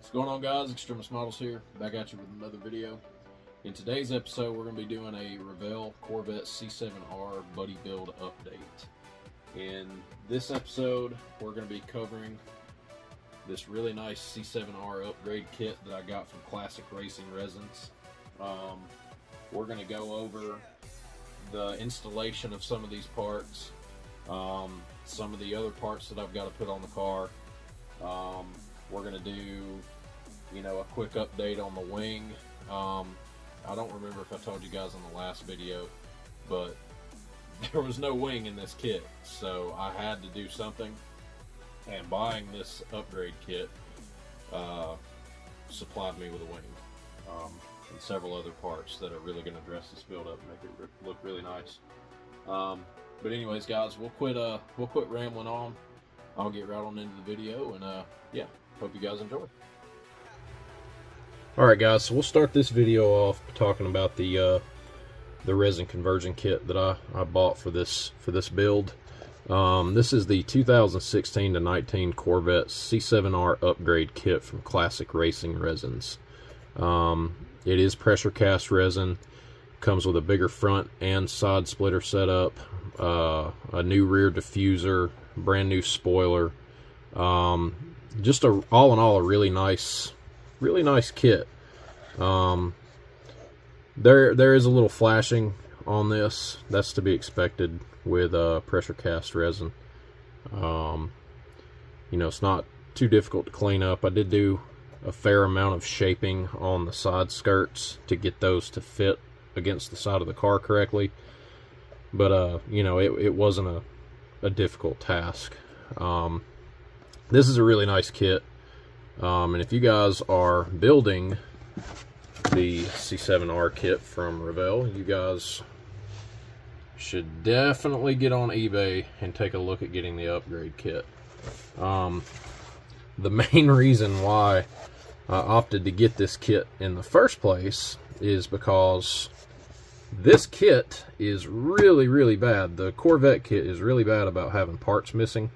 What's going on, guys? Extremis Models here, back at you with another video. In today's episode, we're going to be doing a Revell Corvette C7.R buddy build update. In this episode, we're going to be covering this really nice C7.R upgrade kit that I got from Classic Racing Resins. We're going to go over the installation of some of these parts, some of the other parts that I've got to put on the car. We're going to do, a quick update on the wing. I don't remember if I told you guys in the last video, but there was no wing in this kit, so I had to do something, and buying this upgrade kit supplied me with a wing and several other parts that are really going to dress this build up and make it look really nice. But anyways, guys, we'll quit rambling on. I'll get right on into the video, and yeah, hope you guys enjoy. Alright guys, so we'll start this video off talking about the resin conversion kit that I bought for this build. This is the 2016 to 19 Corvette C7.R upgrade kit from Classic Racing Resins. It is pressure cast resin, comes with a bigger front and side splitter setup, a new rear diffuser, brand new spoiler, just all in all a really nice kit. There is a little flashing on this. That's to be expected with pressure cast resin. It's not too difficult to clean up. I did do a fair amount of shaping on the side skirts to get those to fit against the side of the car correctly, but it wasn't a difficult task. This is a really nice kit, and if you guys are building the C7R kit from Revell, you guys should definitely get on eBay and take a look at getting the upgrade kit. The main reason why I opted to get this kit in the first place is because this kit is really bad. The Corvette kit is really bad about having parts missing.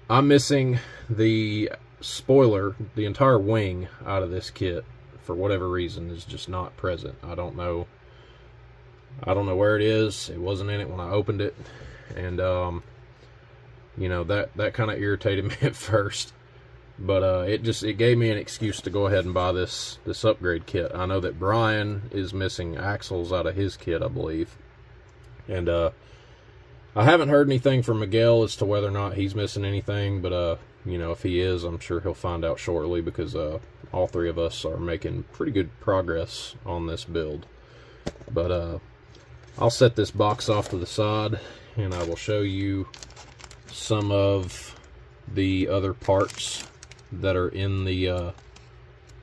I'm missing the spoiler, the entire wing out of this kit for whatever reason is just not present. I don't know where it is. It wasn't in it when I opened it, and that kind of irritated me at first, but it gave me an excuse to go ahead and buy this upgrade kit. I know that Brian is missing axles out of his kit, I believe, and I haven't heard anything from Miguel as to whether or not he's missing anything, but if he is, I'm sure he'll find out shortly, because all three of us are making pretty good progress on this build. But I'll set this box off to the side, and I will show you some of the other parts that are in the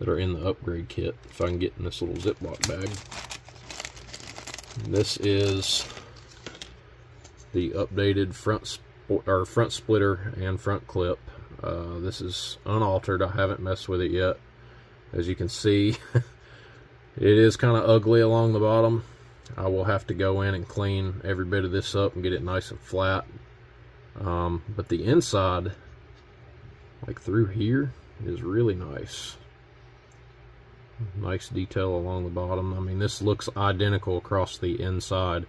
upgrade kit. If I can get in this little Ziploc bag. This is the updated front splitter and front clip. This is unaltered. I haven't messed with it yet. As you can see, it is kind of ugly along the bottom. I will have to go in and clean every bit of this up and get it nice and flat. But the inside, like through here, is really nice. Nice detail along the bottom. I mean, this looks identical across the inside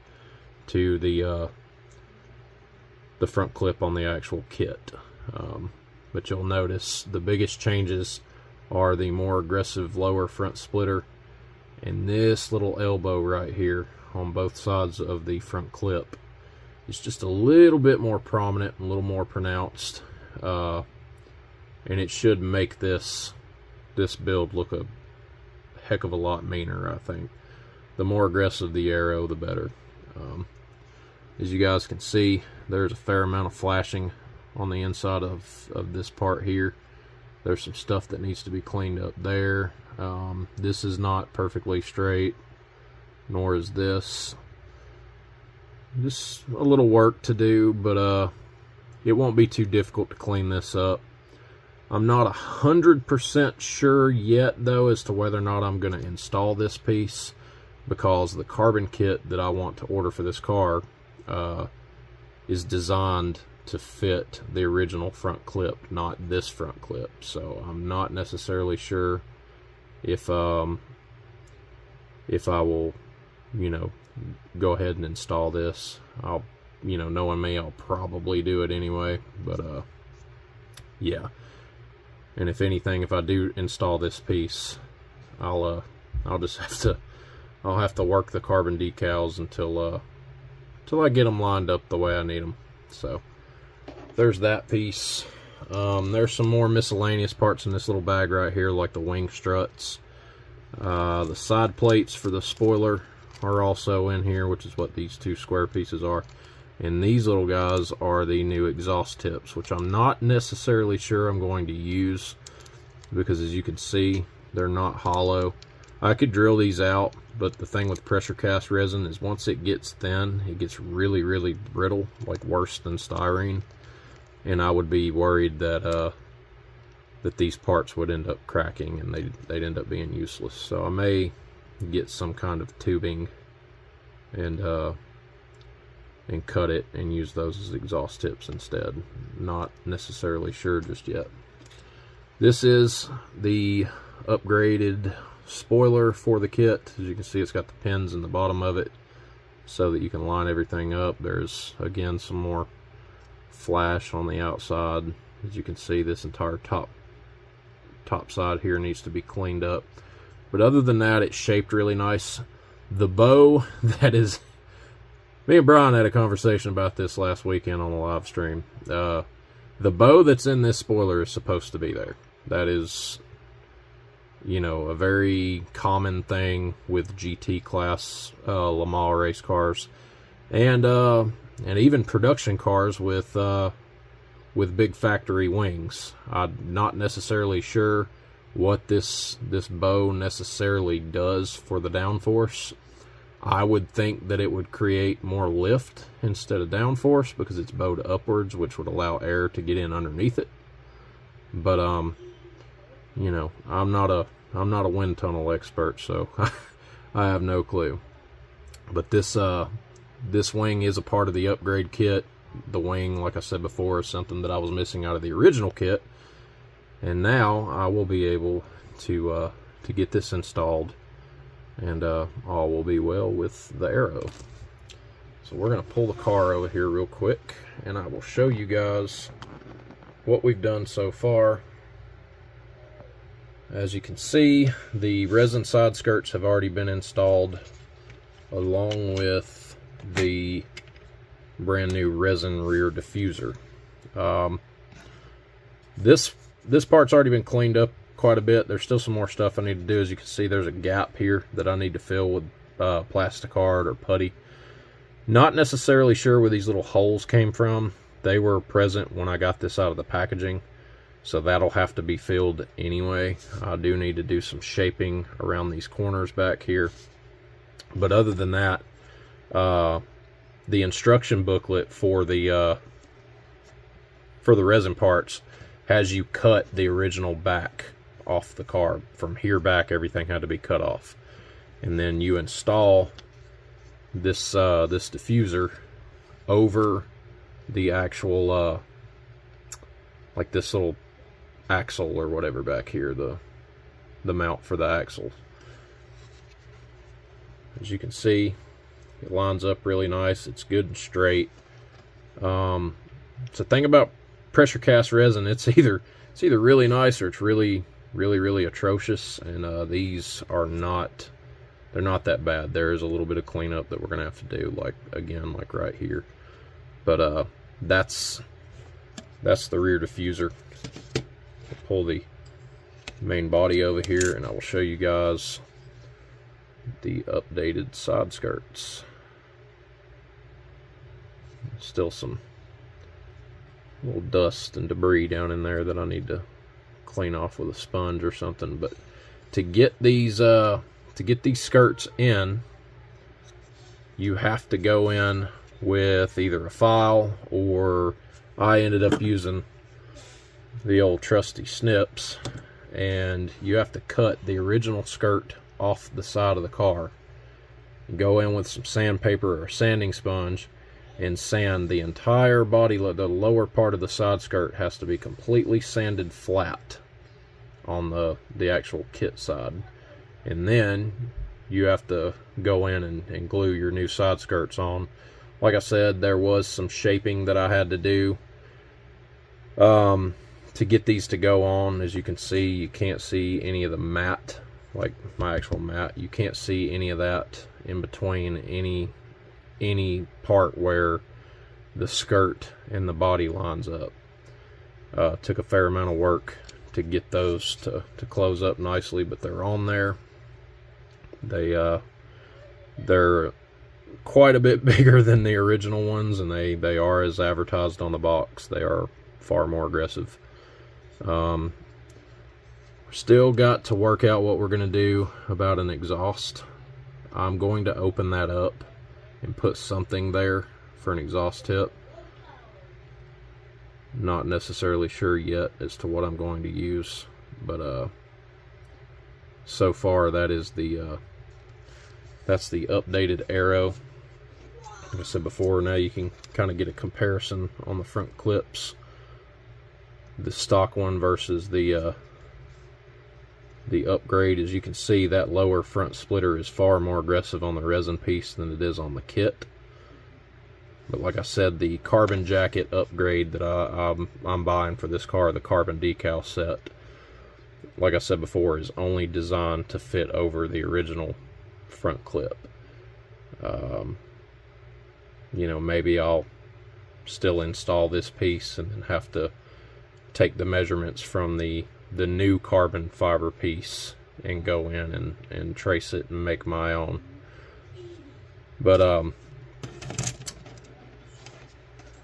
to the front clip on the actual kit. But you'll notice the biggest changes are the more aggressive lower front splitter and this little elbow right here on both sides of the front clip. It's just a little bit more prominent and a little more pronounced, and it should make this build look a heck of a lot meaner. I think the more aggressive the aero, the better. As you guys can see, there's a fair amount of flashing on the inside of this part here. There's some stuff that needs to be cleaned up there. This is not perfectly straight, nor is this. Just a little work to do, but it won't be too difficult to clean this up. I'm not 100% sure yet, though, as to whether or not I'm going to install this piece, because the carbon kit that I want to order for this car is designed to fit the original front clip, not this front clip. So I'm not necessarily sure if I will, you know, go ahead and install this. I'll, you know, knowing me, I'll probably do it anyway, but yeah. And if anything, if I do install this piece, I'll just have to work the carbon decals until I get them lined up the way I need them. So there's that piece. There's some more miscellaneous parts in this little bag right here, like the wing struts. The side plates for the spoiler are also in here, which is what these two square pieces are. And these little guys are the new exhaust tips, which I'm not necessarily sure I'm going to use, because as you can see, they're not hollow. I could drill these out, but the thing with pressure cast resin is once it gets thin, it gets really, really brittle, like worse than styrene. And I would be worried that that these parts would end up cracking and they'd end up being useless. So I may get some kind of tubing and cut it and use those as exhaust tips instead. Not necessarily sure just yet. This is the upgraded spoiler for the kit. As you can see, it's got the pins in the bottom of it so that you can line everything up. There's again some more flash on the outside. As you can see, this entire top side here needs to be cleaned up, but other than that, it's shaped really nice. The bow that is, me and Brian had a conversation about this last weekend on the live stream. The bow that's in this spoiler is supposed to be there. That is, you know, a very common thing with GT class Le Mans race cars, and even production cars with big factory wings. I'm not necessarily sure what this bow necessarily does for the downforce. I would think that it would create more lift instead of downforce because it's bowed upwards, which would allow air to get in underneath it. But you know, I'm not a wind tunnel expert, so I have no clue. But this wing is a part of the upgrade kit. The wing, like I said before, is something that I was missing out of the original kit, and now I will be able to get this installed, and all will be well with the aero. So we're going to pull the car over here real quick, and I will show you guys what we've done so far. As you can see, the resin side skirts have already been installed, along with the brand new resin rear diffuser. This part's already been cleaned up quite a bit. There's still some more stuff I need to do. As you can see, there's a gap here that I need to fill with plasticard or putty. Not necessarily sure where these little holes came from. They were present when I got this out of the packaging, so that'll have to be filled anyway. I do need to do some shaping around these corners back here, but other than that, the instruction booklet for the resin parts has you cut the original back off the car. From here back, everything had to be cut off, and then you install this this diffuser over the actual like this little axle or whatever back here, the mount for the axle. As you can see, it lines up really nice. It's good and straight. So the thing about pressure cast resin, it's either really nice or it's really atrocious, and these are not, they're not that bad. There is a little bit of cleanup that we're gonna have to do, like again, like right here. But that's the rear diffuser. I'll pull the main body over here, and I will show you guys the updated side skirts. Still some little dust and debris down in there that I need to clean off with a sponge or something. But to get these skirts in, you have to go in with either a file, or I ended up using the old trusty snips, and you have to cut the original skirt off the side of the car, go in with some sandpaper or sanding sponge, and sand the entire body. The lower part of the side skirt has to be completely sanded flat on the actual kit side, and then you have to go in and glue your new side skirts on. Like I said, there was some shaping that I had to do to get these to go on. As you can see, you can't see any of the mat, like my actual mat. You can't see any of that in between any part where the skirt and the body lines up. Took a fair amount of work to get those to close up nicely, but they're on there. They're quite a bit bigger than the original ones, and they are as advertised on the box. They are far more aggressive. Still got to work out what we're going to do about an exhaust. I'm going to open that up and put something there for an exhaust tip. Not necessarily sure yet as to what I'm going to use, but so far that is that's the updated aero. Like I said before, now you can kind of get a comparison on the front clips, the stock one versus the upgrade. As you can see, that lower front splitter is far more aggressive on the resin piece than it is on the kit. But like I said, the carbon jacket upgrade that I'm buying for this car, the carbon decal set, like I said before, is only designed to fit over the original front clip. You know, maybe I'll still install this piece and then have to take the measurements from the new carbon fiber piece and go in and trace it and make my own. But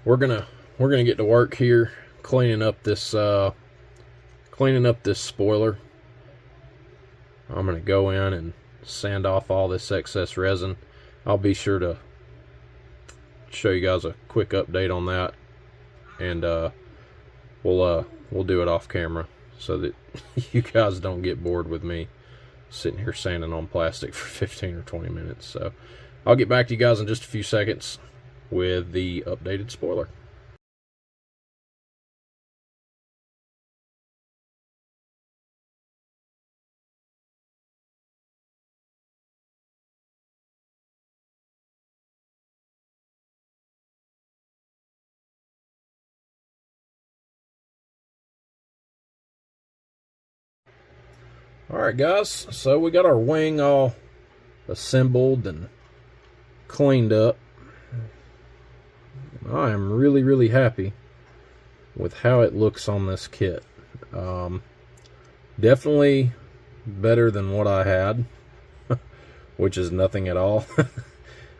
we're gonna get to work here cleaning up this spoiler. I'm gonna go in and sand off all this excess resin. I'll be sure to show you guys a quick update on that, and we'll do it off camera so that you guys don't get bored with me sitting here sanding on plastic for 15 or 20 minutes. So I'll get back to you guys in just a few seconds with the updated spoiler. Alright guys, so we got our wing all assembled and cleaned up. I am really happy with how it looks on this kit. Definitely better than what I had, which is nothing at all.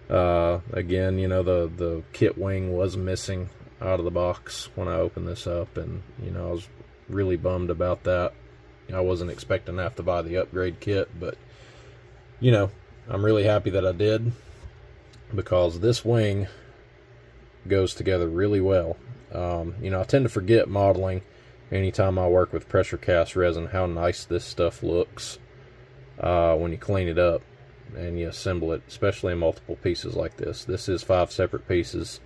Again, you know, the kit wing was missing out of the box when I opened this up, and you know, I was really bummed about that. I wasn't expecting to have to buy the upgrade kit, but you know, I'm really happy that I did, because this wing goes together really well. You know, I tend to forget modeling anytime I work with pressure cast resin how nice this stuff looks when you clean it up and you assemble it, especially in multiple pieces like this. This is 5 separate pieces.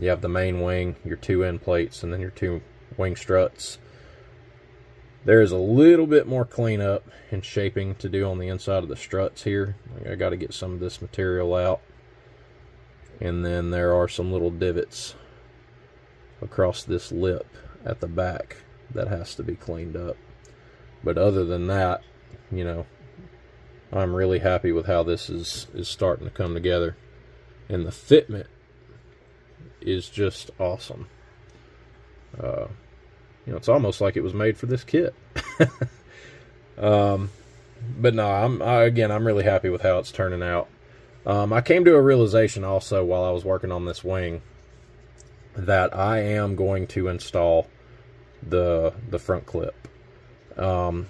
You have the main wing, your 2 end plates, and then your 2 wing struts. There's a little bit more cleanup and shaping to do on the inside of the struts here. I got to get some of this material out. And then there are some little divots across this lip at the back that has to be cleaned up. But other than that, you know, I'm really happy with how this is starting to come together. And the fitment is just awesome. You know, it's almost like it was made for this kit. But no, again, I'm really happy with how it's turning out. I came to a realization also while I was working on this wing that I am going to install the front clip. You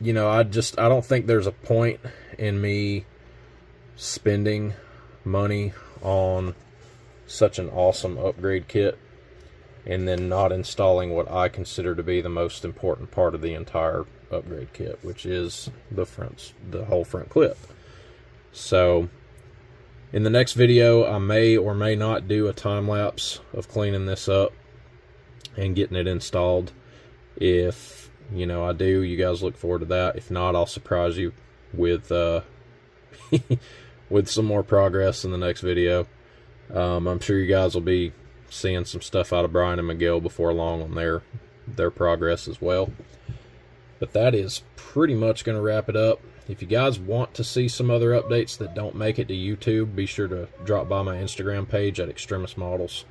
know, I don't think there's a point in me spending money on such an awesome upgrade kit and then not installing what I consider to be the most important part of the entire upgrade kit, which is the whole front clip. So In the next video, I may or may not do a time lapse of cleaning this up and getting it installed. If, you know, I do, you guys look forward to that. If not, I'll surprise you with with some more progress in the next video. I'm sure you guys will be seeing some stuff out of Brian and Miguel before long on their progress as well. But that is pretty much going to wrap it up. If you guys want to see some other updates that don't make it to YouTube, be sure to drop by my Instagram page at Extremis Models.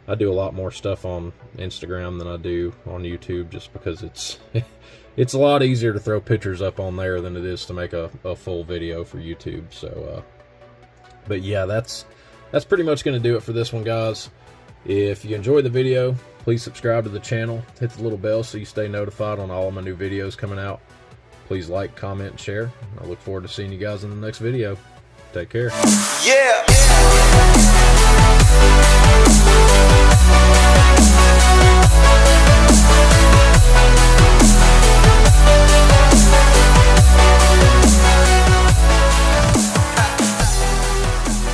I do a lot more stuff on Instagram than I do on YouTube, just because it's a lot easier to throw pictures up on there than it is to make a full video for YouTube. So, but yeah, that's pretty much going to do it for this one, guys. If you enjoyed the video, please subscribe to the channel. Hit the little bell so you stay notified on all of my new videos coming out. Please like, comment, and share. I look forward to seeing you guys in the next video. Take care. Yeah.